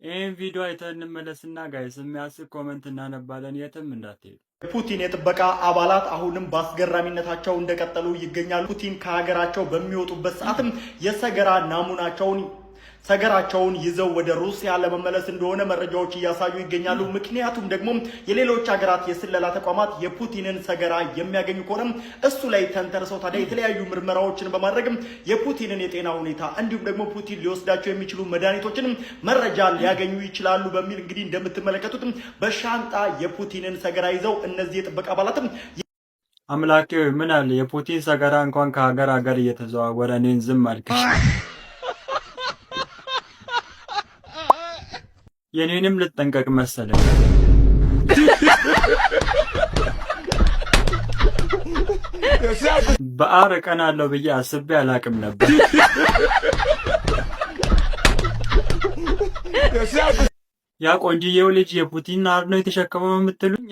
ይህን ቪዲዮ አይተን እንመለስና ጋይስ የሚያስቅ ኮመንት እናነባለን። የትም እንዳትሄዱ። የፑቲን የጥበቃ አባላት አሁንም በአስገራሚነታቸው እንደቀጠሉ ይገኛሉ። ፑቲን ከሀገራቸው በሚወጡበት ሰዓትም የሰገራ ናሙናቸውን ሰገራቸውን ይዘው ወደ ሩሲያ ለመመለስ እንደሆነ መረጃዎች እያሳዩ ይገኛሉ። ምክንያቱም ደግሞ የሌሎች ሀገራት የስለላ ተቋማት የፑቲንን ሰገራ የሚያገኙ ከሆነ እሱ ላይ ተንተርሰው ታዲያ የተለያዩ ምርመራዎችን በማድረግ የፑቲንን የጤና ሁኔታ እንዲሁም ደግሞ ፑቲን ሊወስዳቸው የሚችሉ መድኃኒቶችን መረጃ ሊያገኙ ይችላሉ በሚል እንግዲህ እንደምትመለከቱት በሻንጣ የፑቲንን ሰገራ ይዘው እነዚህ የጥበቃ አባላትም አምላኬ ምን አለ የፑቲን ሰገራ እንኳን ከሀገር ሀገር እየተዘዋወረ እኔን ዝም አልክሽ። የኔንም ልትጠንቀቅ መሰለኝ። በአር ቀን አለው ብዬ አስቤ አላቅም ነበር። ያ ቆንጅዬው ልጅ የፑቲን አር ነው የተሸከመው የምትሉኝ?